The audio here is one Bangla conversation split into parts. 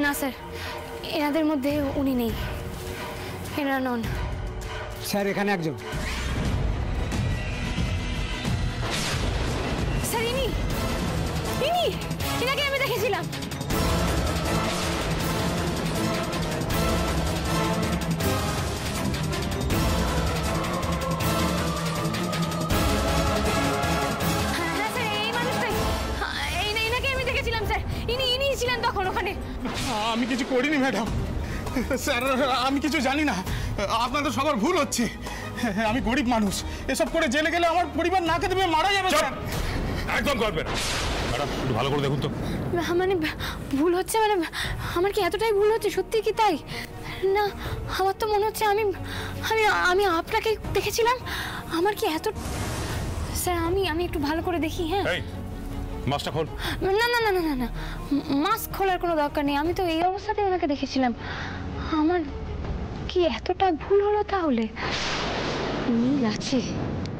না স্যার, এনাদের মধ্যে উনি নেই, এনারা নন। স্যার এখানে একজন। স্যার ইনি ইনি এনাকে আমি দেখেছিলাম। আমি কিছু করিনি ম্যাডাম। স্যার আমি কিছু জানি না, আপনাদের সবার ভুল হচ্ছে। আমি গরিব মানুষ, এসব করে জেলে গেলে আমার পরিবার না খেতে পেয়ে মারা যাবে। স্যার একদম করবেন না ম্যাডাম, একটু ভালো করে দেখুন তো। মানে ভুল হচ্ছে মানে আমার কি এতটাই ভুল হচ্ছে? সত্যি কি তাই? না, আমার তো মনে হচ্ছে আমি আমি আমি আপনাকে দেখেছিলাম। আমার কি এত... স্যার আমি একটু ভালো করে দেখি। হ্যাঁ, মাস্কটা খোল। না না না না না না, মাস্ক খোলার কোনো দরকার নেই, আমি তো এই অবস্থাতেই ওনাকে দেখেছিলাম। আমার কি এতটা ভুল হলো তাহলে? মিল আছে,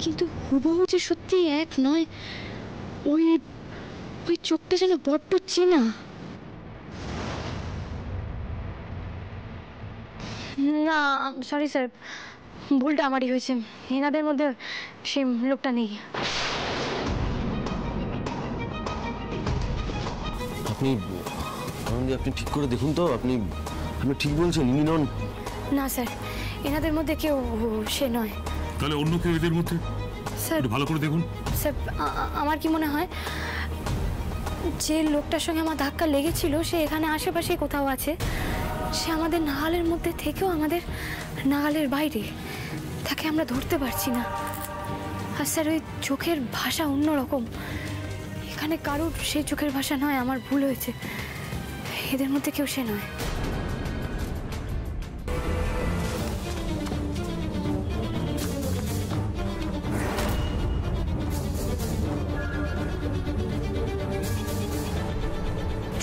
কিন্তু হুবহু যে সত্যি এক নয়। ওই ওই চোখটা যেন বড্ড চেনা। না সরি স্যার, ভুলটা আমারই হয়েছে, এনাদের মধ্যে সেই লোকটা নেই। আপনি আপনি ঠিক করে দেখুন তো, আপনি আপনি ঠিক বলছেন ইনি নন? না স্যার, এনাদের মধ্যে কেউ সে নয়। তাহলে অন্য কেউ এদের মধ্যে? স্যার ভালো করে দেখুন। স্যার আমার কি মনে হয় যে লোকটার সঙ্গে আমার ধাক্কা লেগেছিল সে এখানে আশেপাশে কোথাও আছে। সে আমাদের নাগালের মধ্যে থেকেও আমাদের নাগালের বাইরে, তাকে আমরা ধরতে পারছি না। আর স্যার ওই চোখের ভাষা অন্যরকম, এখানে কারোর সেই চোখের ভাষা নয়। আমার ভুল হয়েছে, এদের মধ্যে কেউ সে নয়।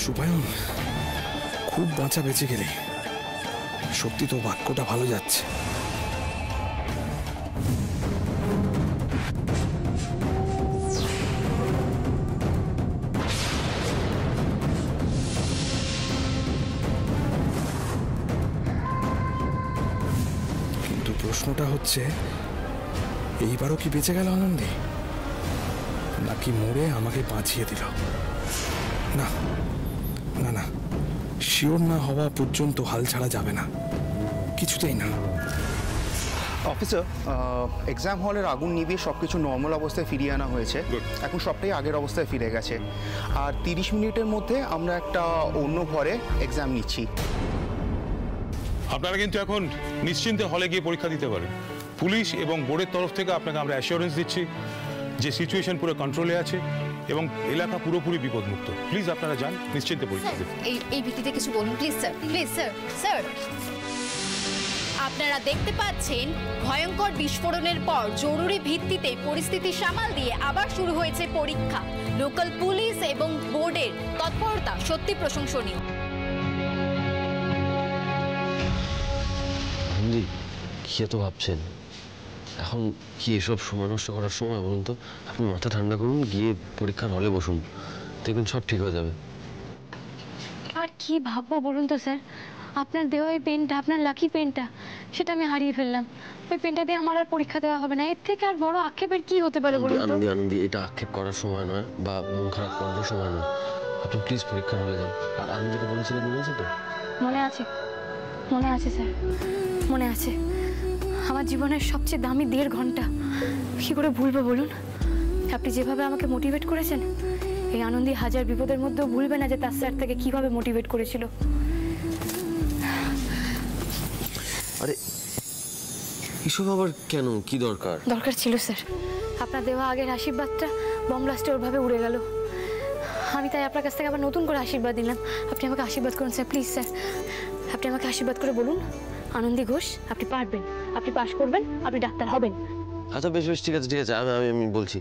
সুপায়ন, খুব বাঁচা বেঁচে গেলে। সত্যি তো বাক্যটা ভালো যাচ্ছে। কিন্তু প্রশ্নটা হচ্ছে, এইবারও কি বেঁচে গেল আনন্দে, নাকি মরে আমাকে বাঁচিয়ে দিল? না না না, শিওর না হওয়া পর্যন্ত হাল ছাড়া যাবে না, কিছুতেই না। অফিসার, এক্সাম হলের আগুন নিভিয়ে সব কিছু নর্মাল অবস্থায় ফিরিয়ে আনা হয়েছে। এখন সবটাই আগের অবস্থায় ফিরে গেছে। আর 30 মিনিটের মধ্যে আমরা একটা অন্য ঘরে এক্সাম নিচ্ছি। আপনারা কিন্তু এখন নিশ্চিন্তে হলে গিয়ে পরীক্ষা দিতে পারেন। পুলিশ এবং বোর্ডের তরফ থেকে আপনাকে আমরা অ্যাসিওরেন্স দিচ্ছি যে সিচুয়েশন পুরো কন্ট্রোলে আছে এবং এলাকা পুরোপুরি বিপদমুক্ত। প্লিজ আপনারা যান, নিশ্চিন্তে পরীক্ষা দিন। এই ভিত্তিতে কিছু বলুন please sir, please sir. Sir, আপনারা দেখতে পাচ্ছেন ভয়ঙ্কর বিস্ফোরণের পর জরুরি ভিত্তিতে পরিস্থিতি সামাল দিয়ে আবার শুরু হয়েছে পরীক্ষা। লোকাল পুলিশ এবং বোর্ডের তৎপরতা সত্যি প্রশংসনীয়। কি এত ভাবছেন? এখন কি এসব সময় নষ্ট করার সময় বলুন তো? আপনি মাথা ঠান্ডা করুন, গিয়ে পরীক্ষার হলে বসুন, দেখবেন সব ঠিক হয়ে যাবে। আর কি ভাববো বলুন তো স্যার? আপনার দেওয়া ওই পেনটা, আপনার লাকি পেনটা, সেটা আমি হারিয়ে ফেললাম। ওই পেনটা দিয়ে আমার আর পরীক্ষা দেওয়া হবে না। এর থেকে আর বড় আক্ষেপের কি হতে পারে বলুন তো? আনন্দি, এটা আক্ষেপ করার সময় নয় বা মন খারাপ করার সময় নয়। আপনি প্লিজ পরীক্ষার হলে যান। আর আমি যেটা বলেছিলাম মনে আছে তো? মনে আছে, মনে আছে স্যার, মনে আছে। আমার জীবনের সবচেয়ে দামি 1.5 ঘন্টা কি করে ভুলবো বলুন? আপনি যেভাবে আমাকে মোটিভেট করেছেন, এই আনন্দী হাজার বিপদের মধ্যেও ভুলবে না যে তার স্যার তাকে কিভাবে মোটিভেট করেছিল। আরে এসব আবার কেন? কি দরকার? দরকার ছিল স্যার, আপনার দেওয়া আগের আশীর্বাদটা বম ব্লাস্টে ওরভাবে উড়ে গেল। আমি তাই আপনার কাছ থেকে আবার নতুন করে আশীর্বাদ নিলাম। আপনি আমাকে আশীর্বাদ করুন স্যার, প্লিজ স্যার। আপনি আমাকে আশীর্বাদ করে বলুন, আনন্দী ঘোষ আপনি পারবেন, আপনি পাশ করবেন, আপনি ডাক্তার হবেন। আচ্ছা বেশ বেশ, ঠিক আছে ঠিক আছে, আমি বলছি,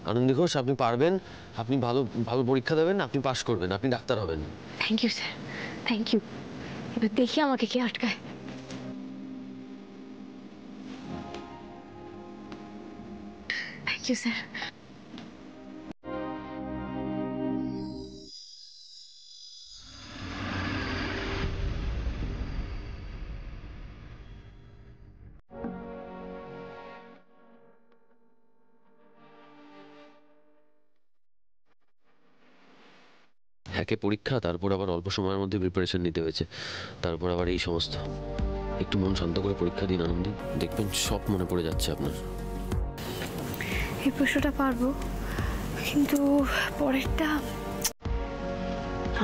আনন্দী ঘোষ আপনি পারবেন, আপনি ভালো ভালো পরীক্ষা দেবেন, আপনি পাশ করবেন, আপনি ডাক্তার হবেন। Thank you sir, thank you. এবার দেখি আমাকে কে আটকায়। Thank you sir. একে পরীক্ষা, তারপর আবার অল্প সময়ের মধ্যে প্রিপারেশন নিতে হয়েছে, তারপর আবার এই সমস্ত। একটু মন শান্ত করে পরীক্ষা দিন আনন্দী, দেখবেন সব মনে পড়ে যাচ্ছে আপনার। এই প্রশ্নটা পারবো, কিন্তু পরেরটা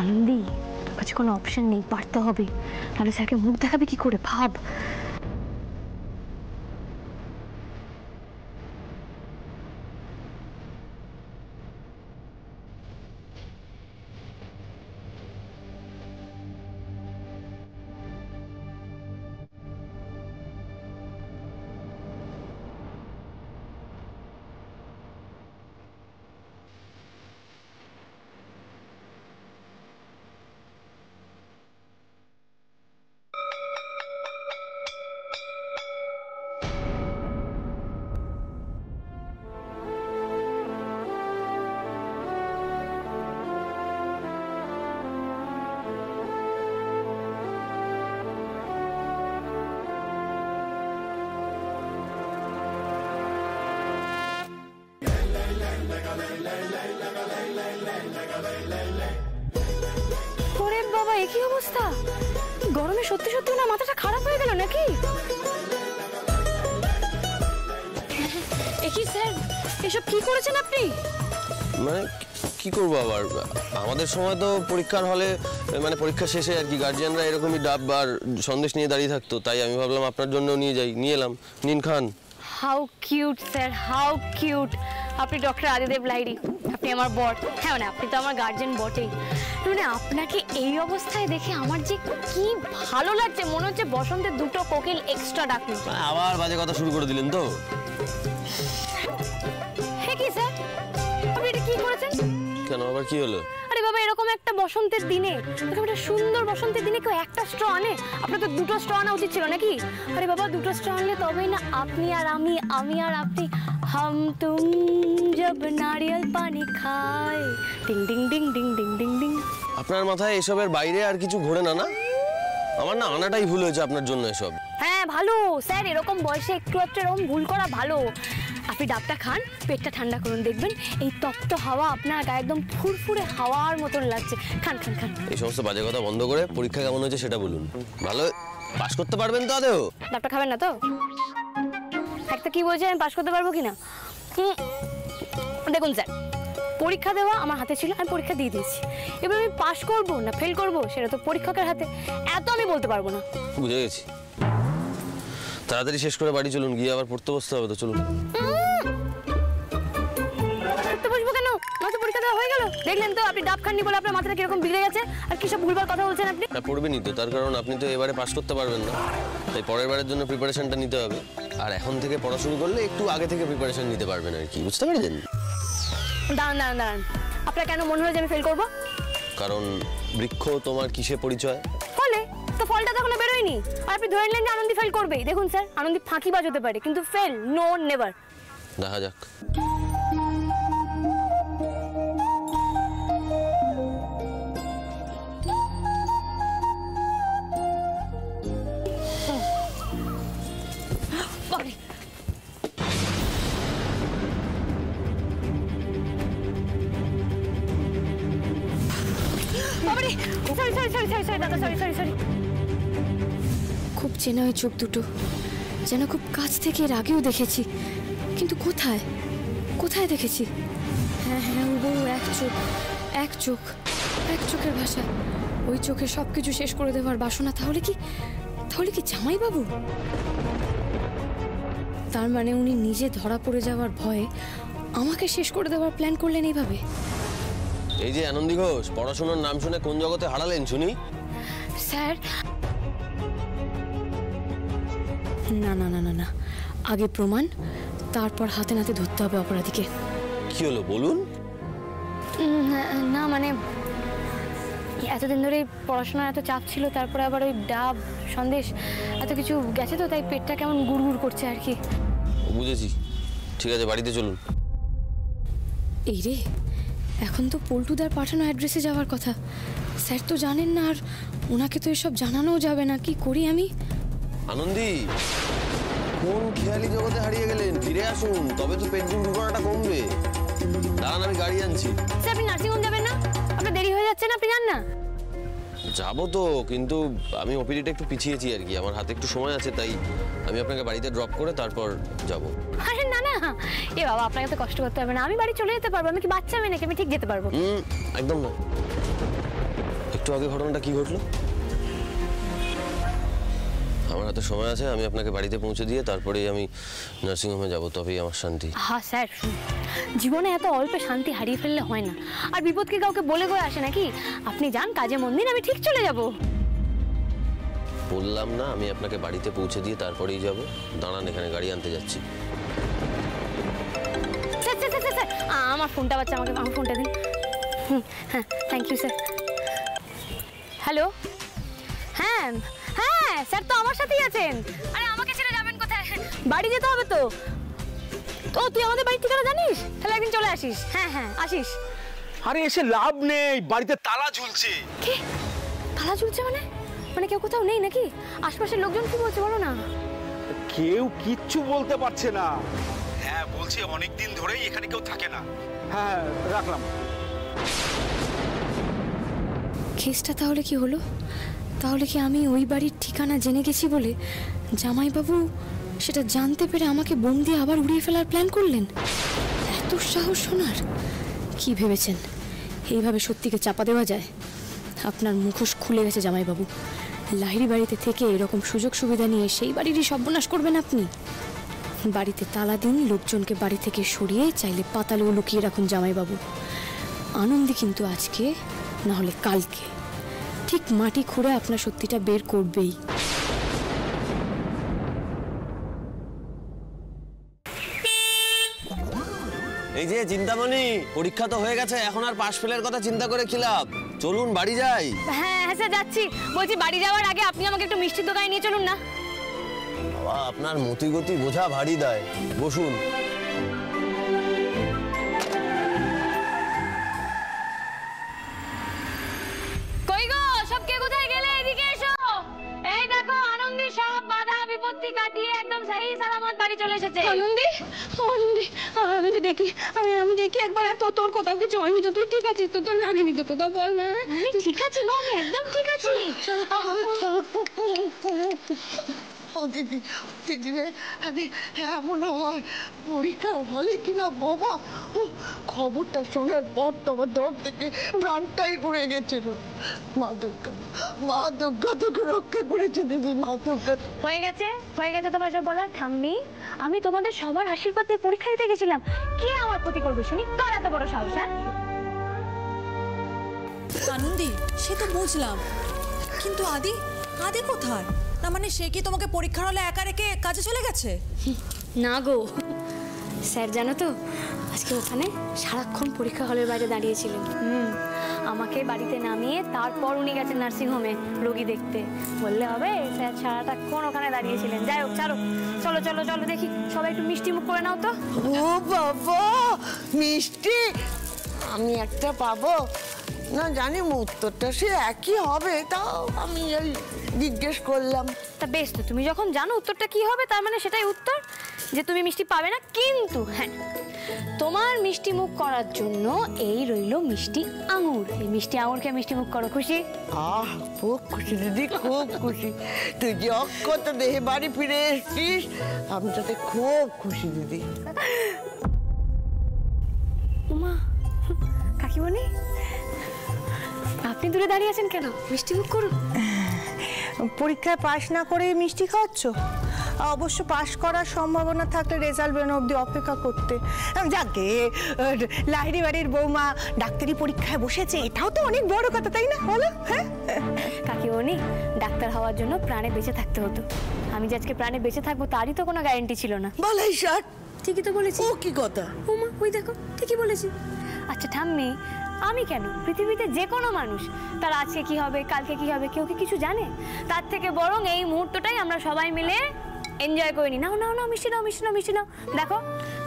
আনন্দী, তোর কাছে কোনো অপশন নেই, পারতে হবে, নাহলে স্যারকে মুখ দেখাবে কি করে ভাব। ওরে বাবা, এ কি অবস্থা? গরমে সত্যি সত্যি না মাথাটা খারাপ হয়ে গেল নাকি? একই স্যার, এসব কি করেছেন আপনি? মানে কি করবো আবার, আমাদের সময় তো পরীক্ষার হলে মানে পরীক্ষা শেষে আর কি গার্জিয়ানরা এরকমই ডাব আর সন্দেশ নিয়ে দাঁড়িয়ে থাকতো, তাই আমি ভাবলাম আপনার জন্য নিয়ে যাই, নিয়ে এলাম, নিন খান। How cute sir, how cute. আপনি ডক্টর আদিদেব লাহিড়ী, আপনি আমার বর। হ্যাঁ মানে আপনি তো আমার গার্জেন বটেই। মানে আপনাকে এই অবস্থায় দেখে আমার যে কি ভালো লাগছে, মনে হচ্ছে বসন্তের দুটো কোকিল এক্সট্রা ডাকলো। আবার বাজে কথা শুরু করে দিলেন তো। হ্যাঁ কি স্যার, আপনি এটা কি করেছেন? কেন, আবার কি হলো? আরে বাবা, এরকম একটা বসন্তের দিনে, এরকম একটা সুন্দর বসন্তের দিনে কেউ একটা স্ট্র আনে? আপনার তো দুটো স্ট্র আনা উচিত ছিল নাকি? আরে বাবা, দুটো স্ট্র আনলে তবেই না আপনি আর আমি, আমি আর আপনি, হাম তুম জব নারিয়েল পানি খায়, ding ding ding ding ding ding ding. আপনার মাথায় এসবের বাইরে আর কিছু ঘোরে না? না, আমার না আনাটাই ভুল হয়েছে আপনার জন্য এসব। হ্যাঁ ভালো স্যার, এরকম বয়সে একটু একটু এরকম ভুল করা ভালো। আপনি ডাবটা খান, পেটটা ঠান্ডা করুন, দেখবেন এই তপ্ত হাওয়া আপনার গায়ে একদম ফুরফুরে হাওয়ার মতন লাগছে। খান খান খান। এই সমস্ত বাজে কথা বন্ধ করে পরীক্ষা কেমন হয়েছে সেটা বলুন। ভালো পাস করতে পারবেন তো? আদেও ডাবটা খাবেন না তো? একটা কি বলছে, আমি পাস করতে পারবো কিনা? দেখুন স্যার, পরীক্ষা দেওয়া আমার হাতে ছিল, আমি পরীক্ষা দিয়ে দিয়েছি। এবার আমি পাস করবো না ফেল করবো সেটা তো পরীক্ষকের হাতে, এত আমি বলতে পারবো না। বুঝে গেছি, তাড়াতাড়ি শেষ করে বাড়ি চলুন, গিয়ে আবার পড়তে বসতে হবে তো। চলুন। পড়তে বসবো কেন? আমার তো পরীক্ষা দেওয়া হয়ে গেল। দেখলেন তো আপনি ডাব খাননি বলে আপনার মাথাটা কিরকম বিগড়ে গেছে, আর কি সব ভুলভাল কথা বলছেন আপনি। হ্যাঁ পড়বেনই তো, তার কারণ আপনি তো এবারে পাস করতে পারবেন না, তাই পরের বারের জন্য প্রিপারেশনটা নিতে হবে। আর এখন থেকে পড়া শুরু করলে একটু আগে থেকে প্রিপারেশন নিতে পারবেন আর কি, বুঝতে পারছেন? দাঁড়ান দাঁড়ান দাঁড়ান, আপনার কেন মনে হয় যে আমি ফেল করবো? কারণ বৃক্ষ তোমার কিসে পরিচয়? ফলে। তো ফলটা তো এখনো বেরোয়নি, আর আপনি ধরে নিলেন যে আনন্দী ফেল করবেই। দেখুন স্যার, আনন্দী ফাঁকিবাজ হতে পারে, কিন্তু ফেল নো নেভার। দেখা যাক। খুব চেনা ওই চোখ দুটো, যেন খুব কাছ থেকে এর আগেও দেখেছি, কিন্তু কোথায় কোথায় দেখেছি? হ্যাঁ হ্যাঁ, হুবহু এক চোখ, এক চোখ, এক চোখের ভাষা, ওই চোখে সবকিছু শেষ করে দেওয়ার বাসনা। তাহলে কি জামাইবাবু? তার মানে উনি নিজে ধরা পড়ে যাওয়ার ভয়ে আমাকে শেষ করে দেওয়ার প্ল্যান করলেন এইভাবে। এই যে আনন্দী ঘোষ, পড়াশোনার নাম শুনে কোন জগতে হারালেন শুনি? স্যার না না না না না, আগে প্রমাণ, তারপর হাতে নাতে ধরতে হবে অপরাধীকে। কি হলো বলুন? না মানে এতদিন ধরে পড়াশোনার এত চাপ ছিল, তারপরে আবার ওই ডাব সন্দেশ এত কিছু গেছে তো, তাই পেটটা কেমন গুড়গুড় করছে আর কি। বুঝেছি, ঠিক আছে বাড়িতে চলুন। এই রে, এখন তো পল্টুদার পাঠানো অ্যাড্রেসে যাওয়ার কথা। স্যার তো জানেন না, আর ওনাকে তো এসব জানানোও যাবে না। কি করি আমি? আনন্দী, কোন খেয়ালি জগতে হারিয়ে গেলেন? ফিরে আসুন, তবে তো পেট দুর্ঘটনাটা কমবে। দাঁড়ান, আমি গাড়ি আনছি। স্যার আপনি নার্সিংহোম যাবেন না? আপনার দেরি হয়ে যাচ্ছে না, আপনি যান না। যাবো তো, কিন্তু আমি ওপিডিটা একটু পিছিয়েছি আর কি, আমার হাতে একটু সময় আছে, তাই আমি আপনাকে বাড়িতে ড্রপ করে তারপর যাব। আরে না না, এ বাবা আপনাকে তো কষ্ট করতে হবে না, আমি বাড়ি চলে যেতে পারবো। আমি কি বাচ্চা মেয়ে নাকি, আমি ঠিক যেতে পারবো। একদম না। একটু আগে ঘটনাটা কি ঘটলো? আমার হাতে সময় আছে, আমি আপনাকে বাড়িতে পৌঁছে দিয়ে তারপরেই আমি নার্সিংহোমে যাব, তবেই আমার শান্তি। হ্যাঁ স্যার, জীবনে এত অল্পে শান্তি হারিয়ে ফেললে হয় না। আর বিপদ কি কাউকে বলে করে আসে নাকি? আপনি যান কাজে মন দিন, আমি ঠিক চলে যাব। বললাম না আমি আপনাকে বাড়িতে পৌঁছে দিয়ে তারপরেই যাব। দাঁড়ান, এখানে গাড়ি আনতে যাচ্ছি। স্যার স্যার স্যার স্যার, আমার ফোনটা বাচ্চা, আমাকে আমার ফোনটা দিন। হ্যাঁ, থ্যাংক ইউ স্যার। হ্যালো, হ্যাঁ হ্যাঁ স্যার, তো আমার সাথেই আছেন। আরে আমাকে ছেড়ে যাবেন কোথায়? বাড়ি যেতে হবে তো। তো তুই আমাদের বাড়ির ঠিকানা জানিস? তাহলে একদিন চলে আসিস। হ্যাঁ হ্যাঁ, আসিস। আরে এসে লাভ নেই, বাড়িতে তালা ঝুলছে। কি তালা ঝুলছে মানে? মানে কেউ কোথাও নেই নাকি? আশপাশের লোকজন কি বলছে বলো না। কেউ কিচ্ছু বলতে পারছে না। হ্যাঁ বলছে অনেক দিন ধরেই এখানে কেউ থাকে না। হ্যাঁ রাখলাম। কেসটা তাহলে কি হলো? তাহলে কি আমি ওই বাড়ির ঠিকানা জেনে গেছি বলে জামাইবাবু সেটা জানতে পেরে আমাকে বোম দিয়ে আবার উড়িয়ে ফেলার প্ল্যান করলেন? এত সাহস শোনার! কি ভেবেছেন এইভাবে সত্যিকে চাপা দেওয়া যায়? আপনার মুখোশ খুলে গেছে জামাইবাবু। লাহিড়ী বাড়িতে থেকে এরকম সুযোগ সুবিধা নিয়ে সেই বাড়িরই সর্বনাশ করবেন আপনি। বাড়িতে তালা দিন, লোকজনকে বাড়ি থেকে সরিয়ে চাইলে পাতালেও লুকিয়ে রাখুন জামাইবাবু। আনন্দী কিন্তু আজকে না হলে কালকে ঠিক মাটি খুঁড়ে আপনার সত্যিটা বের করবেই। এই যে চিন্তামণি, পরীক্ষা তো হয়ে গেছে, এখন আর পাশ ফেলের কথা চিন্তা করে কি লাভ? চলুন বাড়ি যাই। হ্যাঁ হ্যাঁ স্যার, যাচ্ছি। বলছি বাড়ি যাওয়ার আগে আপনি আমাকে একটু মিষ্টির দোকানে নিয়ে চলুন না। বাবা, আপনার মতিগতি বোঝা ভারী দেয়, বসুন। কই গো, সব কে কোথায় গেলে? এদিকে এসো। এই দেখো, আনন্দী সব বাধা বিপত্তি কাটিয়ে একদম সহি সালামত বাড়ি চলে এসেছে। আনন্দী, আনন্দী, আনন্দী দেখি, আমি দেখি একবার। তোর কোথাও কিছু হয়নি তো? তুই ঠিক আছিস তো? তোর লাগেনি তো? কোথাও বল না। আমি ঠিক আছি গো, আমি একদম ঠিক আছি। ও দিদি, দিদি রে, এমন হয় পরীক্ষা হলে কিনা বাবা, খবরটা শোনার পর তোমার দর থেকে প্রাণটাই ঘুরে গেছিল। মা দুর্গা তোকে রক্ষা করেছে দিদি, মা দুর্গা। হয়ে গেছে তোমার সব বলার। ঠাম্মি, আমি তোমাদের সবার আশীর্বাদ দিয়ে পরীক্ষা দিতে গেছিলাম। কে আমার ক্ষতি করবে শুনি? কার এত বড় সাহস? আনন্দী, সে তো বুঝলাম, কিন্তু আদি কোথায়? না মানে সে কি তোমাকে পরীক্ষার হলে একা রেখে কাজে চলে গেছে? না গো স্যার, জানো তো আজকে ওখানে সারাক্ষণ পরীক্ষা হলের বাইরে দাঁড়িয়েছিলেন। আমাকে বাড়িতে নামিয়ে তারপর উনি গেছেন নার্সিংহোমে রোগী দেখতে। বললে হবে, স্যার সারাটাক্ষণ ওখানে দাঁড়িয়েছিলেন। যাই হোক, চলো চলো চলো দেখি, সবাই একটু মিষ্টি মুখ করে নাও তো। ও বাবা, মিষ্টি আমি একটা পাবো না জানি, উত্তরটা সে একই হবে, তাও আমি এই জিজ্ঞেস করলাম। তা বেশ, তো তুমি যখন জানো উত্তরটা কি হবে, তার মানে সেটাই উত্তর, যে তুমি মিষ্টি পাবে না। কিন্তু হ্যাঁ, তোমার মিষ্টি মুখ করার জন্য এই রইল মিষ্টি আঙুর। এই মিষ্টি আঙুরকে মিষ্টি মুখ করো। খুশি? খুব খুশি দিদি, খুব খুশি। তুই যে অক্ষত দেহে বাড়ি ফিরে এসছিস, আমি তাতে খুব খুশি দিদি। উমা, কাকিমণি আপনি দূরে দাঁড়িয়ে আছেন কেন? মিষ্টি মুখ করুন। পরীক্ষায় পাশ না করে মিষ্টি খাওয়াচ্ছ? অবশ্য পাশ করার সম্ভাবনা থাকলে রেজাল্ট বেরোনো অবধি অপেক্ষা করতে। যাকে লাহিড়ী বাড়ির বৌমা ডাক্তারি পরীক্ষায় বসেছে, এটাও তো অনেক বড় কথা, তাই না বলো? হ্যাঁ কাকিমণি, ডাক্তার হওয়ার জন্য প্রাণে বেঁচে থাকতে হতো। আমি যে আজকে প্রাণে বেঁচে থাকবো তারই তো কোনো গ্যারান্টি ছিল না। বলাই স্যার, ঠিকই তো বলেছি। ও কি কথা? ওমা, ওই দেখো, ঠিকই বলেছি। আচ্ছা ঠাম্মি, আমি কেন, পৃথিবীতে যে কোনো মানুষ তার আজকে কি হবে কালকে কি হবে কেউ কি কিছু জানে? তার থেকে বরং এই মুহূর্তটাই আমরা সবাই মিলে এনজয় করে নি। নাও নাও নাও, মিষ্টি নাও, মিষ্টি নাও, মিষ্টি নাও। দেখো,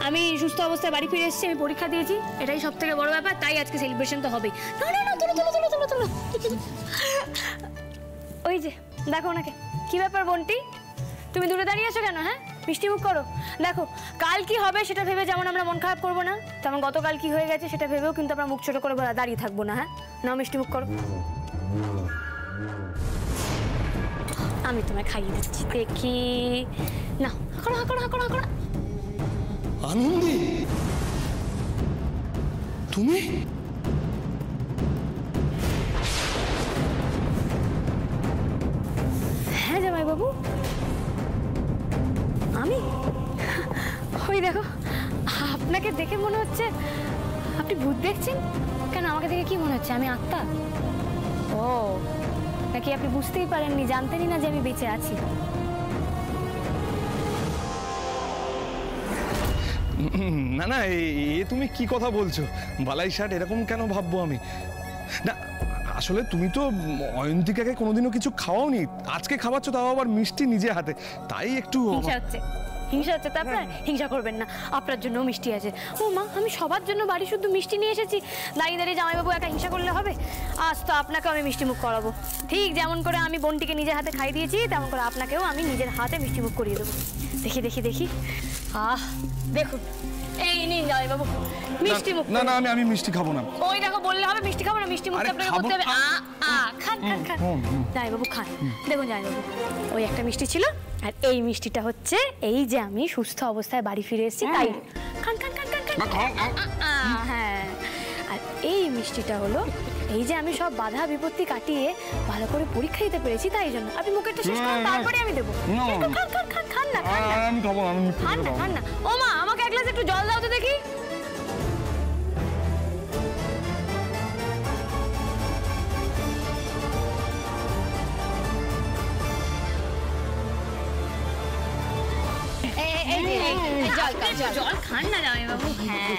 আমি সুস্থ অবস্থায় বাড়ি ফিরে এসেছি, আমি পরীক্ষা দিয়েছি, এটাই সব থেকে বড় ব্যাপার, তাই আজকে সেলিব্রেশন তো হবেই। না না না, তুলো তুলো তুলো তুলো তুলো। ওই যে দেখো ওনাকে। কি ব্যাপার বন্টি, তুমি দূরে দাঁড়িয়ে আছো কেন? হ্যাঁ, মিষ্টি মুখ করো। দেখো কাল কি হবে সেটা ভেবে যেমন আমরা মন খারাপ করবো না, তেমন গতকাল কি হয়ে গেছে সেটা ভেবেও কিন্তু আমরা মুখ ছোট করে দাঁড়িয়ে থাকবো না। হ্যাঁ, নাও মিষ্টি মুখ করো। আমি তোমায় খাইয়ে দিচ্ছি, দেখি না। হাঁকড়া হাঁকড়া হাঁকড়া হাঁকড়া। আনন্দী, তুমি? হ্যাঁ জামাইবাবু, আমি। ওই দেখো, আপনাকে দেখে মনে হচ্ছে আপনি ভূত দেখছেন কেন? আমাকে দেখে কি মনে হচ্ছে আমি আত্মা? ও, নাকি আপনি বুঝতেই পারেননি, জানতেনই না যে আমি বেঁচে আছি? না না, এ তুমি কি কথা বলছো? বালাই ষাট এরকম কেন ভাববো আমি? না আসলে তুমি তো অয়ন্তিকাকে কোনোদিনও কিছু খাওয়াওনি, আজকে খাওয়াচ্ছ, তাও আবার মিষ্টি নিজে হাতে, তাই একটু হিংসা হচ্ছে। তারপর হিংসা করবেন না, আপনার জন্য মিষ্টি আছে। ও মা, আমি সবার জন্য বাড়ি শুদ্ধ মিষ্টি নিয়ে এসেছি, দাঁড়িয়ে দাঁড়িয়ে জামাইবাবু একা হিংসা করলে হবে? আজ তো আপনাকেও আমি মিষ্টি মুখ করাবো, ঠিক যেমন করে আমি বোনটিকে নিজের হাতে খাই দিয়েছি, তেমন করে আপনাকেও আমি নিজের হাতে মিষ্টি মুখ করিয়ে দেবো। দেখি দেখি দেখি, দেখুন, এই নিন জামাইবাবু মিষ্টি মুখ। না না, আমি মিষ্টি খাবো না। ওই দেখো, বললে হবে মিষ্টি খাবো না, মিষ্টি মুখ আপনাকে করতে হবে। খান খান খান জামাইবাবু, খান। দেখুন জামাইবাবু, ওই একটা মিষ্টি ছিল, আর এই মিষ্টিটা হচ্ছে এই যে আমি সুস্থ অবস্থায় বাড়ি ফিরে এসেছি তাই। খান খান খান খান খান। হ্যাঁ, আর এই মিষ্টিটা হলো এই যে আমি সব বাধা বিপত্তি কাটিয়ে ভালো করে পরীক্ষা দিতে পেরেছি, তাই জন্য। আপনি মুখেরটা শেষ করুন, তারপরে আমি দেবো। খান খান খান খান না, আমি খাবো না, খান না খান না। ও মা, আমাকে এক গ্লাস একটু জল দাও তো দেখি। জল খান না জামাইবাবু। হ্যাঁ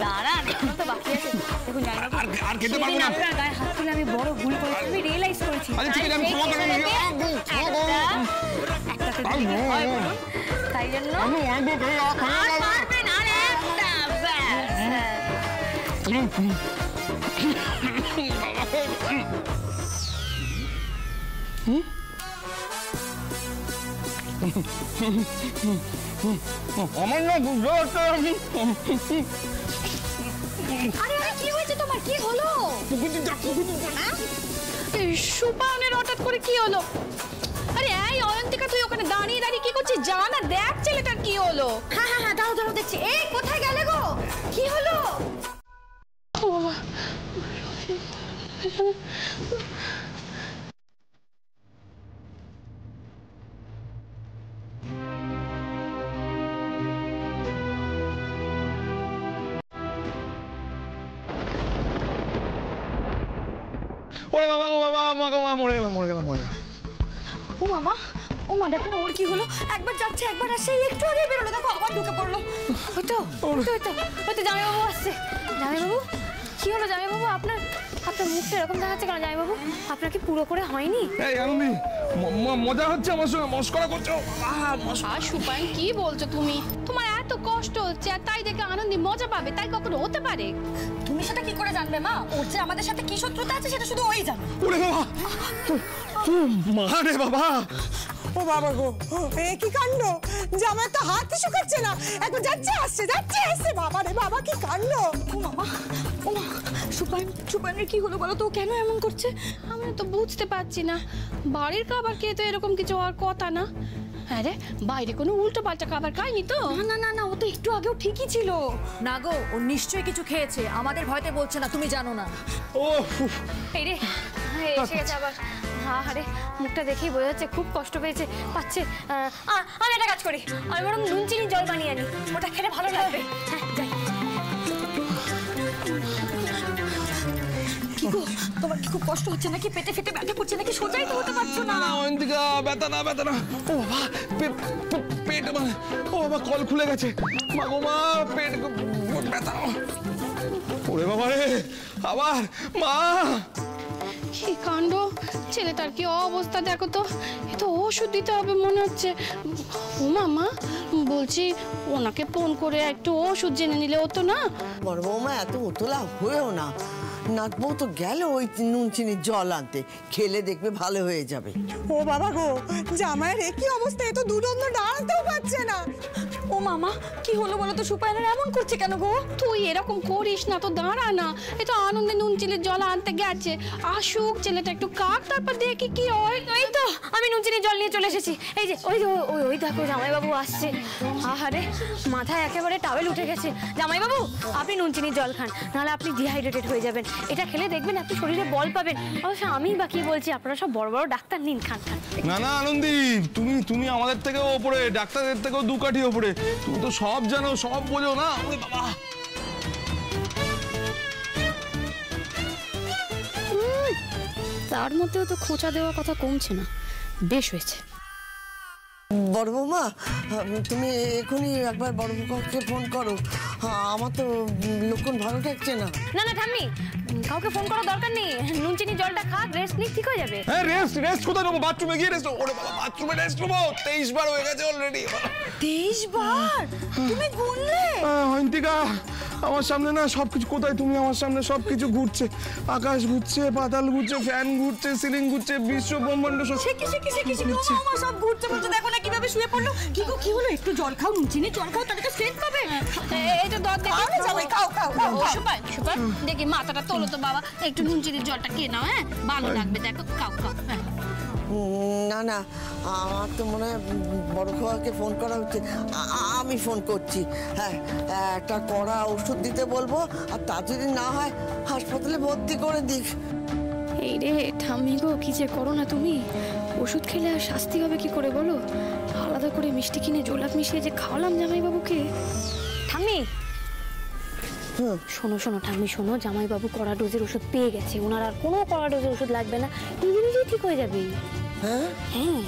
দাঁড়ান, এখনো তো বাকি আছে। দেখুন জামাইবাবু, আর খেতে পারবো না। আপনার গায়ে হাত তুলে আমি বড় ভুল করেছি, আমি রিয়েলাইজ করেছি। তাই জন্য আমার না বুঝতে পারছি। আরে কি হয়েছে তোমার? কি হলো? সুপানের হঠাৎ করে কি হলো? আরে এই অয়ন্তিকা, তুই ওখানে দাঁড়িয়ে দাঁড়িয়ে কি করছিস? যা না দেখ ছেলেটার কি হলো। হ্যাঁ হ্যাঁ হ্যাঁ, দাঁড়াও দাঁড়াও, দেখছি। এই কোথায় গেলে গো? কি হলো? ওরে বাবা, ও বাবা, মরে গেলাম, মরে গেলাম, মরে গেলাম। ও মামা, ও মা, দেখো ওর কি হলো? একবার যাচ্ছে, একবার আসছে, একটু আগে বেরোলো, দেখো আবার ঢুকে পড়লো। হয়তো জামাইবাবু আসছে। জামাইবাবু, কি হলো জামাইবাবু? আপনার মুখটা এরকম দেখাচ্ছে কেন জামাইবাবু? আপনার কি পুরো করে হয়নি? এই আনন্দি, মজা হচ্ছে আমার সঙ্গে, মস্করা করছো? আর সুপান, কি বলছো তুমি? তোমার এত কষ্ট হচ্ছে, আর তাই দেখে আনন্দি মজা পাবে, তাই কখনো হতে পারে? তুমি সেটা কি করে জানবে মা? ওর যে আমাদের সাথে কি শত্রুতা আছে সেটা শুধু ওই জানে। ওরে বাবা, মা রে বাবা। ও বাবা গো, এ কি কাণ্ড! জামাই তো হাত শুকাচ্ছে না, একবার যাচ্ছে আসছে। বাবা রে বাবা, কি কাণ্ড! ও মামা, ও মা, সুপানের কি হলো বলো তো? কেন এমন করছে? আমি তো বুঝতে পারছি না। বাড়ির খাবার খেয়ে তো এরকম কিছু হওয়ার কথা না। আরে বাইরে কোনো উল্টো পাল্টা খাবার খায়নি তো? না না না, ও তো একটু আগেও ঠিকই ছিল। না গো, ও নিশ্চয়ই কিছু খেয়েছে, আমাদের ভয়তে বলছে না, তুমি জানো না। ও এই রে, এসে গেছে আবার। আরে মুখটা দেখেই বোঝা যাচ্ছে খুব কষ্ট পাচ্ছে। আমি একটা কাজ করি, আমি বরং নুন চিনি জল বানিয়ে আনি, ওটা খেলে ভালো লাগবে। হ্যাঁ যাই। কি গো, তোমার কি খুব কষ্ট হচ্ছে নাকি? পেটে ফেটে ব্যথা করছে নাকি? সোজাই তো হতে পারছো না। অয়ন্তিকা, ব্যথা না। ও বাবা, পেট, মানে ও বাবা, কল খুলে গেছে। মা গো মা, পেট ব্যথা। ওরে বাবা রে, আবার মা। কি কাণ্ড! ছেলেটার কি অবস্থা দেখো তো, এ তো ওষুধ দিতে হবে মনে হচ্ছে। ও মামা, বলছি ওনাকে ফোন করে একটু ওষুধ জেনে নিলে হতো না? বড় বৌমা, এত উতলা হয়েও না। নাতবউ তো গেল ওই নুন চিনির জল আনতে, খেলে দেখবে ভালো হয়ে যাবে। ও বাবা গো, জামাইয়ের একই অবস্থা, এ তো দুদণ্ড দাঁড়াতেও পারছে না। ও মামা, কি হলো বলো তো? সুপায়নার এমন করছে কেন গো? তুই এরকম করিস না তো, দাঁড়া না। এ তো আনন্দে নুন চিনির জল আনতে গেছে, আসুক ছেলেটা একটু কাক, তারপর দেখি কি হয়। এই তো আমি নুন চিনির জল নিয়ে চলে এসেছি। এই যে ওই ওই দেখো জামাইবাবু আসছে। আহারে, মাথায় একেবারে টাওয়েল উঠে গেছে। জামাইবাবু, আপনি নুন চিনির জল খান, নাহলে আপনি ডিহাইড্রেটেড হয়ে যাবেন। এটা খেলে দেখবেন আপনি শরীরে বল পাবেন। অবশ্য আমি বা কি বলছি, আপনারা সব বড় বড় ডাক্তার, নিন খান খান। না না আনন্দীপ, তুমি আমাদের থেকেও ওপরে, ডাক্তারদের থেকেও 2 কাঠি ওপরে। তুমি তো সব জানো, সব বোঝো না। ওরে বাবা, তার মধ্যেও তো খোঁচা দেওয়ার কথা কমছে না। বেশ হয়েছে। বড় বৌমা, তুমি এখনই একবার বড় বৌমাকে ফোন করো, আমার তো লক্ষণ ভালো থাকছে না। না না ঠাম্মি, কাউকে ফোন করার দরকার নেই। নুন চিনি জলটা খা, রেস্ট নিক, ঠিক হয়ে যাবে। হ্যাঁ রেস্ট কোথায় নেবো? বাথরুমে গিয়ে রেস্ট। ওরে বাবা, বাথরুমে রেস্ট নেবো? 23 বার হয়ে গেছে অলরেডি। 23 বার? তুমি গুনলে? অন্তিকা, আমার সামনে না সবকিছু, কোথায় তুমি? আমার সামনে সবকিছু ঘুরছে, আকাশ ঘুরছে, পাতাল ঘুরছে, ফ্যান ঘুরছে, সিলিং ঘুরছে, বিশ্ব ব্রহ্মাণ্ড সব ঘুরছে। আমার সব ঘুরছে বলছে, দেখো না কিভাবে শুয়ে পড়লো। কি গো, কি হলো? একটু জল খাও, নুন চিনি জল খাও, তাহলে তো স্ট্রেংথ পাবে। এই তো দর দেখি। জামাই খাও খাও খাও। সুপার দেখি, মাথাটা তোলো তো বাবা, একটু নুন চিনির জলটা খেয়ে নাও। হ্যাঁ, ভালো লাগবে, দেখো, খাও খাও। হ্যাঁ, না না, আমার তো মনে হয় বড় খোয়াকে ফোন করা হচ্ছে। আমি ফোন করছি। হ্যাঁ, একটা কড়া ওষুধ দিতে বলবো, আর তা যদি না হয় হাসপাতালে ভর্তি করে দিক। এই রে ঠাম্মি গো, কি যে করো না তুমি। ওষুধ খেলে আর শাস্তি হবে কি করে বলো? আলাদা করে মিষ্টি কিনে জোলাপ মিশিয়ে যে খাওয়ালাম জামাইবাবুকে। ঠাম্মি, শোনো শোনো ঠাম্মি, শোনো, জামাইবাবু কড়া ডোজের ওষুধ পেয়ে গেছে। ওনার আর কোনো কড়া ডোজের ওষুধ লাগবে না, নিজে নিজেই ঠিক হয়ে যাবে। হ্যাঁ হ্যাঁ।